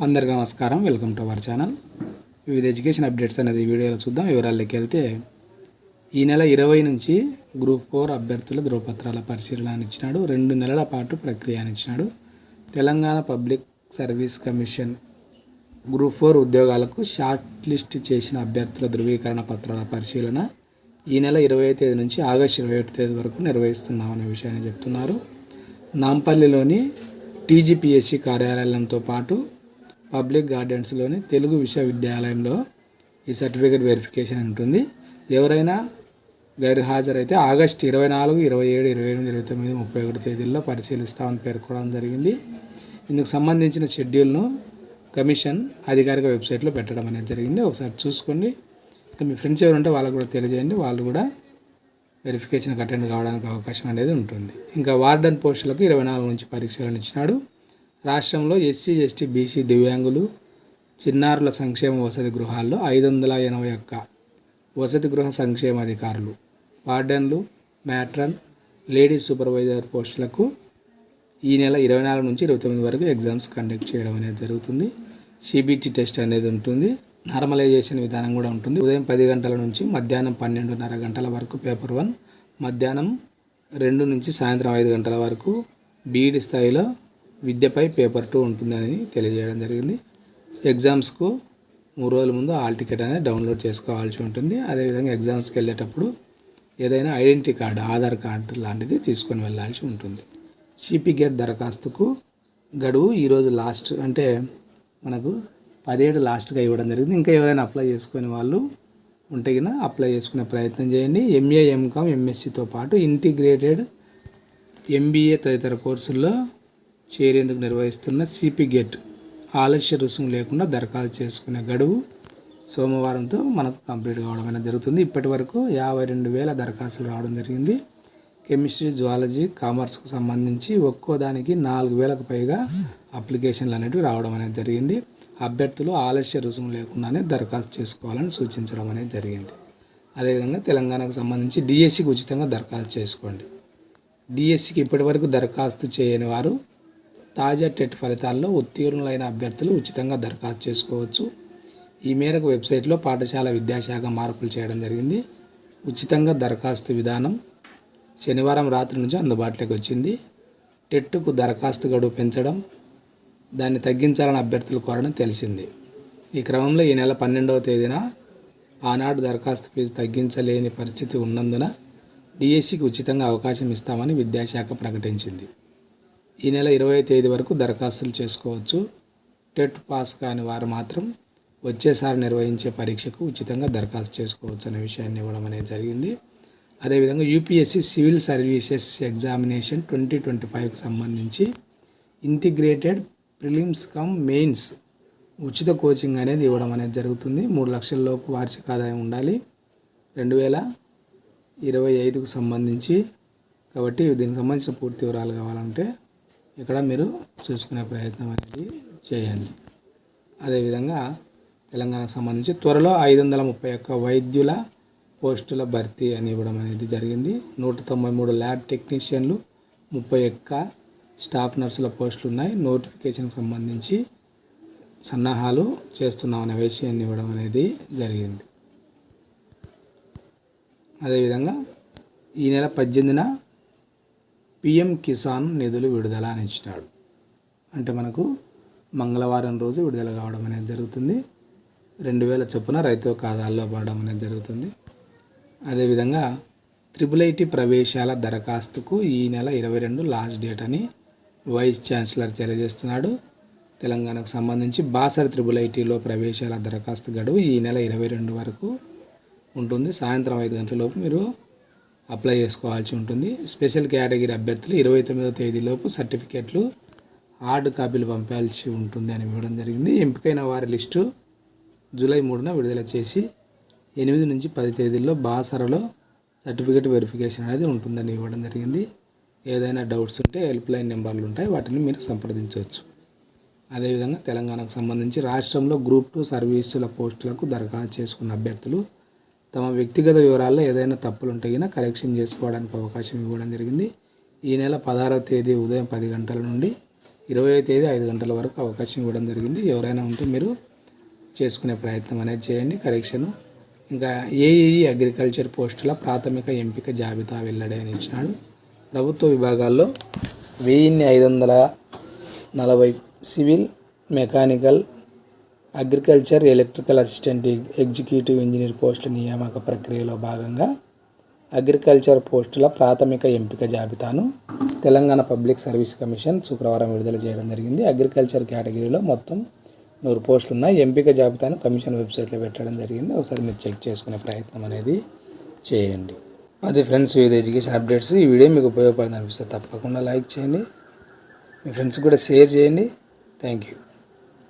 అందరికీ నమస్కారం. Welcome to our channel. వివిధ ఎడ్యుకేషన్ అప్డేట్స్ అనేది వీడియోలో చూద్దాం. వివరాల్లోకి వెళ్తే ఈ నెల 20 నుంచి గ్రూప్ 4 అభ్యర్థుల ధృవపత్రాల పరిశీలన ఇచ్చినాడు. 2 నెలల పాటు ప్రక్రియ ఇచ్చినాడు. Telangana public service commission group 4 ఉద్యోగాలకు షార్ట్ లిస్ట్ చేసిన అభ్యర్థుల ధృవీకరణ పత్రాల పరిశీలన ఈ నెల 20వ తేదీ నుంచి ఆగస్టు 21 తేదీ వరకు నిర్వహిస్తున్నామనే విషయాన్ని చెప్తున్నారు. నాంపల్లిలోని టీజీపీఎస్సీ కార్యాలయంతో పాటు పబ్లిక్ గార్డెన్స్లోని తెలుగు విశ్వవిద్యాలయంలో ఈ సర్టిఫికేట్ వెరిఫికేషన్ ఉంటుంది. ఎవరైనా గైర్హాజరైతే ఆగస్టు 24, 27, 28, 29, 31 తేదీల్లో పరిశీలిస్తామని పేర్కొనడం జరిగింది. ఇందుకు సంబంధించిన షెడ్యూల్ను కమిషన్ అధికారిక వెబ్సైట్లో పెట్టడం అనేది జరిగింది. ఒకసారి చూసుకోండి. ఇంకా మీ ఫ్రెండ్స్ ఎవరుంటే వాళ్ళకు కూడా తెలియజేయండి. వాళ్ళు కూడా వెరిఫికేషన్కి అటెండ్ కావడానికి అవకాశం అనేది ఉంటుంది. ఇంకా వార్డెన్ పోస్టులకు 24 నుంచి పరీక్షలను ఇచ్చినాడు. రాష్ట్రంలో ఎస్సీ, ఎస్టీ, బీసీ, దివ్యాంగులు, చిన్నారుల సంక్షేమ వసతి గృహాల్లో 581 వసతి గృహ సంక్షేమ అధికారులు, వార్డెన్లు, మ్యాట్రన్, లేడీస్ సూపర్వైజర్ పోస్టులకు ఈ నెల 24 నుంచి 29 వరకు ఎగ్జామ్స్ కండక్ట్ చేయడం అనేది జరుగుతుంది. సిబిటి టెస్ట్ అనేది ఉంటుంది. నార్మలైజేషన్ విధానం కూడా ఉంటుంది. ఉదయం 10 గంటల నుంచి మధ్యాహ్నం 12:30 గంటల వరకు పేపర్ 1, మధ్యాహ్నం 2 నుంచి సాయంత్రం 5 గంటల వరకు బీఈడి స్థాయిలో విద్యపై పేపర్ 2 ఉంటుందని తెలియజేయడం జరిగింది. ఎగ్జామ్స్కు 3 రోజుల ముందు హాల్ టికెట్ అనేది డౌన్లోడ్ చేసుకోవాల్సి ఉంటుంది. అదేవిధంగా ఎగ్జామ్స్కి వెళ్ళేటప్పుడు ఏదైనా ఐడెంటిటీ కార్డు, ఆధార్ కార్డు లాంటిది తీసుకొని వెళ్ళాల్సి ఉంటుంది. సిపి గేట్ దరఖాస్తుకు గడువు ఈరోజు లాస్ట్, అంటే మనకు 17 లాస్ట్గా ఇవ్వడం జరిగింది. ఇంకా ఎవరైనా అప్లై చేసుకునే వాళ్ళు ఉంటే కింద అప్లై చేసుకునే ప్రయత్నం చేయండి. ఎంఏ, ఎంకామ్, ఎంఎస్సితో పాటు ఇంటిగ్రేటెడ్ ఎంబీఏ తదితర కోర్సుల్లో చేరేందుకు నిర్వహిస్తున్న సిపి గేట్ ఆలస్య రుసుము లేకుండా దరఖాస్తు చేసుకునే గడువు సోమవారంతో మనకు కంప్లీట్ కావడం అనేది జరుగుతుంది. ఇప్పటి వరకు 52,000 దరఖాస్తులు రావడం జరిగింది. కెమిస్ట్రీ, జువాలజీ, కామర్స్కు సంబంధించి ఒక్కో దానికి 4,000కు పైగా అప్లికేషన్లు అనేవి రావడం అనేది జరిగింది. అభ్యర్థులు ఆలస్య రుసుము లేకుండానే దరఖాస్తు చేసుకోవాలని సూచించడం అనేది జరిగింది. అదేవిధంగా తెలంగాణకు సంబంధించి డిఎస్సికి ఉచితంగా దరఖాస్తు చేసుకోండి. డిఎస్సికి ఇప్పటివరకు దరఖాస్తు చేయని వారు తాజా టెట్ ఫలితాల్లో ఉత్తీర్ణులైన అభ్యర్థులు ఉచితంగా దరఖాస్తు చేసుకోవచ్చు. ఈ మేరకు వెబ్సైట్లో పాఠశాల విద్యాశాఖ మార్పులు చేయడం జరిగింది. ఉచితంగా దరఖాస్తు విధానం శనివారం రాత్రి నుంచి అందుబాటులోకి వచ్చింది. టెట్కు దరఖాస్తు గడువు పెంచడం, దాన్ని తగ్గించాలని అభ్యర్థులు కోరడం తెలిసింది. ఈ క్రమంలో ఈ నెల 12వ తేదీన ఆనాడు దరఖాస్తు ఫీజు తగ్గించలేని పరిస్థితి ఉన్నందున డిఎస్సికి ఉచితంగా అవకాశం ఇస్తామని విద్యాశాఖ ప్రకటించింది. ఈ నెల 20వ తేదీ వరకు దరఖాస్తులు చేసుకోవచ్చు. టెట్ పాస్ కాని వారు మాత్రం వచ్చేసారి నిర్వహించే పరీక్షకు ఉచితంగా దరఖాస్తు చేసుకోవచ్చు అనే విషయాన్ని ఇవ్వడం అనేది జరిగింది. అదేవిధంగా యూపీఎస్సీ సివిల్ సర్వీసెస్ ఎగ్జామినేషన్ 2025కు సంబంధించి ఇంటిగ్రేటెడ్ ప్రిలిమ్స్ కమ్ మెయిన్స్ ఉచిత కోచింగ్ అనేది ఇవ్వడం అనేది జరుగుతుంది. 3 లక్షల లోపు వార్షిక ఆదాయం ఉండాలి 2025కు సంబంధించి. కాబట్టి దీనికి సంబంధించిన పూర్తి వివరాలు కావాలంటే ఇక్కడ మీరు చూసుకునే ప్రయత్నం అనేది చేయండి. అదేవిధంగా తెలంగాణకు సంబంధించి త్వరలో 531 వైద్యుల పోస్టుల భర్తీ అని ఇవ్వడం అనేది జరిగింది. 193 ల్యాబ్ టెక్నీషియన్లు, 31 స్టాఫ్ నర్సుల పోస్టులు ఉన్నాయి. నోటిఫికేషన్కి సంబంధించి సన్నాహాలు చేస్తున్నామనే విషయాన్ని ఇవ్వడం అనేది జరిగింది. అదేవిధంగా ఈ నెల 18న పిఎం కిసాన్ నిధులు విడుదల అని ఇచ్చినాడు. అంటే మనకు మంగళవారం రోజు విడుదల కావడం అనేది జరుగుతుంది. 2,000 చొప్పున రైతు ఖాతాల్లో పడడం అనేది జరుగుతుంది. అదేవిధంగా IIIT ప్రవేశాల దరఖాస్తుకు ఈ నెల 22 లాస్ట్ డేట్ అని వైస్ ఛాన్సలర్ తెలియజేస్తున్నాడు. తెలంగాణకు సంబంధించి బాసర్ IIITలో ప్రవేశాల దరఖాస్తు గడువు ఈ నెల 22 వరకు ఉంటుంది. సాయంత్రం 5 గంటల లోపు మీరు అప్లై చేసుకోవాల్సి ఉంటుంది. స్పెషల్ కేటగిరీ అభ్యర్థులు 29వ తేదీలోపు సర్టిఫికేట్లు హార్డ్ కాపీలు పంపాల్సి ఉంటుంది అని ఇవ్వడం జరిగింది. ఎంపికైన వారి లిస్టు జూలై 3న విడుదల చేసి 8 నుంచి 10 తేదీల్లో బాసరలో సర్టిఫికేట్ వెరిఫికేషన్ అనేది ఉంటుందని ఇవ్వడం జరిగింది. ఏదైనా డౌట్స్ ఉంటే హెల్ప్ లైన్ నెంబర్లు ఉంటాయి, వాటిని మీరు సంప్రదించవచ్చు. అదేవిధంగా తెలంగాణకు సంబంధించి రాష్ట్రంలో గ్రూప్ 2 సర్వీసుల పోస్టులకు దరఖాస్తు చేసుకున్న అభ్యర్థులు తమ వ్యక్తిగత వివరాల్లో ఏదైనా తప్పులు ఉంటే గిన కరెక్షన్ చేసుకోవడానికి అవకాశం ఇవ్వడం జరిగింది. ఈ నెల 16వ తేదీ ఉదయం 10 గంటల నుండి 20వ తేదీ 5 గంటల వరకు అవకాశం ఇవ్వడం జరిగింది. ఎవరైనా ఉంటే మీరు చేసుకునే ప్రయత్నం అనేది చేయండి. కరెక్షను ఇంకా ఏఈఈ అగ్రికల్చర్ పోస్టుల ప్రాథమిక ఎంపిక జాబితా వెల్లడి అని ఇచ్చినాడు. ప్రభుత్వ విభాగాల్లో 1540 civil, mechanical, agriculture, electrical assistant, executive engineer పోస్టుల నియామక ప్రక్రియలో భాగంగా అగ్రికల్చర్ పోస్టుల ప్రాథమిక ఎంపిక జాబితాను తెలంగాణ పబ్లిక్ సర్వీస్ కమిషన్ శుక్రవారం విడుదల చేయడం జరిగింది. అగ్రికల్చర్ కేటగిరీలో మొత్తం 100 పోస్టులు ఉన్నాయి. ఎంపిక జాబితాను కమిషన్ వెబ్సైట్లో పెట్టడం జరిగింది. ఒకసారి మీరు చెక్ చేసుకునే ప్రయత్నం అనేది చేయండి. అది ఫ్రెండ్స్, వివిధ ఎడ్యుకేషన్ అప్డేట్స్. ఈ వీడియో మీకు ఉపయోగపడింది అనిపిస్తే తప్పకుండా లైక్ చేయండి, మీ ఫ్రెండ్స్కి కూడా షేర్ చేయండి. Thank you.